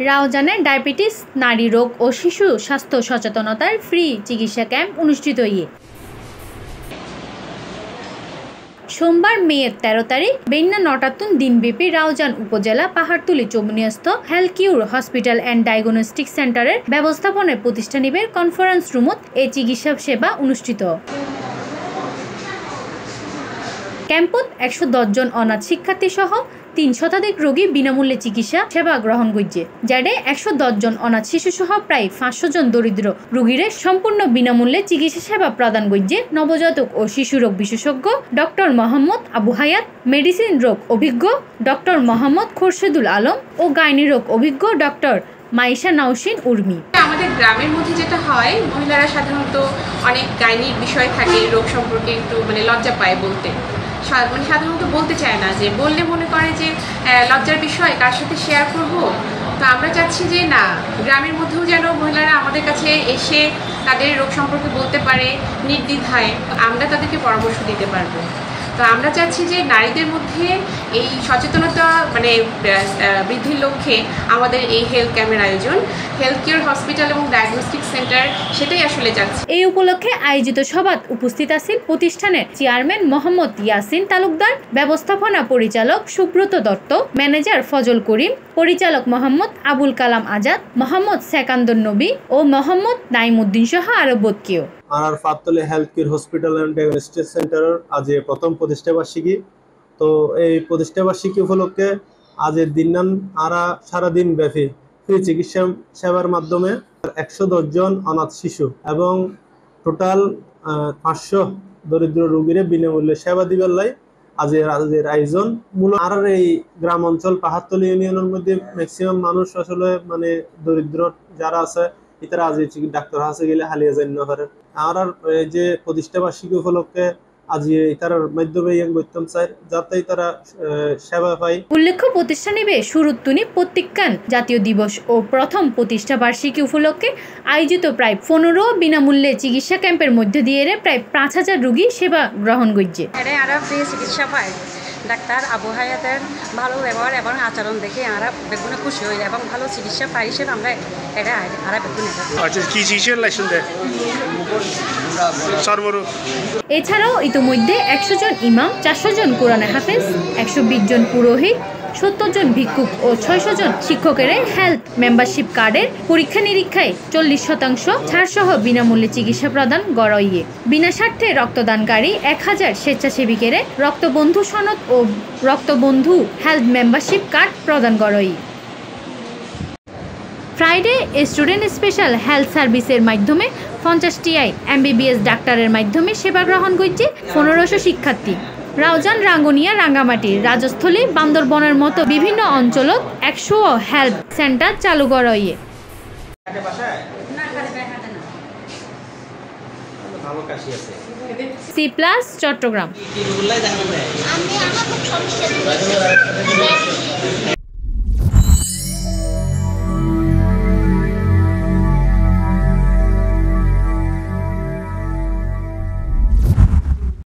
রাউজানে diabetes, নারী রোগ ও শিশু স্বাস্থ্য সচেতনতার ফ্রি চিকিৎসা ক্যাম্প অনুষ্ঠিত সোমবার মেয়ের 13 তারিখ বেন্না নটাতুন দিনব্যাপী রাউজান উপজেলা পাহাড়তলী চৌমুনিয়াস্থ হেলথকিউর হসপিটাল অ্যান্ড ডায়াগনস্টিক সেন্টারের ব্যবস্থাপনায় প্রতিষ্ঠানিবের কনফারেন্স রুমত এই চিকিৎসা সেবা অনুষ্ঠিত। ক্যাম্পত 110 জন অনাথ শিক্ষার্থী সহ 3 শতাধিক রোগী বিনামূল্যে চিকিৎসা সেবা গ্রহণ করছে, যাতে 110 জন অনাথ শিশু সহ প্রায় 500 জন দরিদ্র রোগীরে সম্পূর্ণ বিনামূল্যে চিকিৎসা সেবা প্রদান করছে নবজাতক ও শিশু রোগ বিশেষজ্ঞ ডক্টর মোহাম্মদ আবু হায়াত, মেডিসিন রোগ অভিজ্ঞ ডক্টর মোহাম্মদ খোরশেদুল আলম ও গাইনি রোগ অভিজ্ঞ ডক্টর মাইশা নাওশিন উর্মি। আমাদের গ্রামের মধ্যে যেটা হয়, মহিলারা সাধারণত অনেক গাইনির বিষয় থাকে, রোগ সম্পর্কে একটু লজ্জা পায় বলতে, সাধারণত বলতে চায় না, যে বললে মনে করে যে লজ্জার বিষয়, কার সাথে শেয়ার করব। তো আমরা চাচ্ছি যে না, গ্রামের মধ্যেও যেন মহিলারা আমাদের কাছে এসে তাদের রোগ সম্পর্কে বলতে পারে নির্দ্বিধায়, আমরা তাদেরকে পরামর্শ দিতে পারবো। তো আমরা চাচ্ছি যে নারীদের মধ্যে এই সচেতনতা বৃদ্ধির লক্ষ্যে আমাদের এই হেলথ ক্যাম্পের আয়োজন, হেলথকিউর হসপিটাল এবং ডায়াগনস্টিক সেন্টার, সেটাই আসলে যাচ্ছে। এই উপলক্ষে আয়োজিত সভাত উপস্থিত আছেন প্রতিষ্ঠানের চেয়ারম্যান মোহাম্মদ ইয়াসিন তালুকদার, ব্যবস্থাপনা পরিচালক সুব্রত দত্ত, ম্যানেজার ফজল করিম, পরিচালক মোহাম্মদ আবুল কালাম আজাদ, মোহাম্মদ সেকান্দর নবী ও মোহাম্মদ নাইমুদ্দিন সহ আরো বদকেও। আর Pahartali healthcare hospital and diagnostic সেন্টারের আজ প্রথম প্রতিষ্ঠাবার্ষিকী। তো এই প্রতিষ্ঠাবার্ষিকী উপলক্ষে আজের দিন আরা সারাদিন ব্যাপী ফ্রি চিকিৎসা সেবার মাধ্যমে 110 জন অনাথ শিশু এবং টোটাল 500 দরিদ্র রোগীরে বিনামূল্যে সেবা দিবার লাই আজের আয়োজন। মূলত আর এই গ্রাম অঞ্চল পাহাড়তলী ইউনিয়নের মধ্যে ম্যাক্সিমাম মানুষ আসলে দরিদ্র যারা আছে, তারা আজ ডাক্তার হাসে গেলে হালিয়া যাই না পারে। আর যে প্রতিষ্ঠাবার্ষিকী উপলক্ষে আজ তার মাধ্যমে বৈতম চাই যাতে তারা সেবা পায়। উল্লেখ্য প্রতিষ্ঠানিবে শুরুত্তুনি প্রত্যেককান জাতীয় দিবস ও প্রথম প্রতিষ্ঠা বার্ষিকী উপলক্ষে আয়োজিত প্রায় 15 বিনামূল্যে চিকিৎসা ক্যাম্পের মধ্য দিয়ে প্রায় 5000 রোগী সেবা গ্রহণ করছে। ফ্রি চিকিৎসা পায়। ডাক্তার আবু হায়াতের ভালো ব্যবহার এবং আচরণ দেখে আমরা বেগুনে খুশি হই এবং ভালো চিকিৎসা পাই হিসেবে আমরা এটা আরা বেগুনে। এছাড়াও ইতিমধ্যে 100 জন ইমাম, 400 জন কোরআনে হাফেজ, 120 জন পুরোহিত, 70 জন ভিক্ষুক ও 600 জন শিক্ষকের হেলথ মেম্বারশিপ কার্ডের পরীক্ষা নিরীক্ষায় 40% ছাড় সহ বিনামূল্যে চিকিৎসা প্রদান গড়াইয়ে। বিনা স্বার্থে রক্তদানকারী 1000 স্বেচ্ছাসেবিকের রক্তবন্ধু সনদ ও রক্তবন্ধু হেলথ মেম্বারশিপ কার্ড প্রদান গড়াই। ফ্রাইডে স্টুডেন্ট স্পেশাল হেলথ সার্ভিসের মাধ্যমে 50টি MBBS ডাক্তারের মাধ্যমে সেবা গ্রহণ করছে 1500 শিক্ষার্থী। রাউজান, রাঙ্গুনিয়া, রাঙ্গামাটি, রাজস্থলী, বান্দরবনের মতো বিভিন্ন অঞ্চলত 100 হেলথ সেন্টার চালু করাইয়ে। C+ চট্টগ্রাম।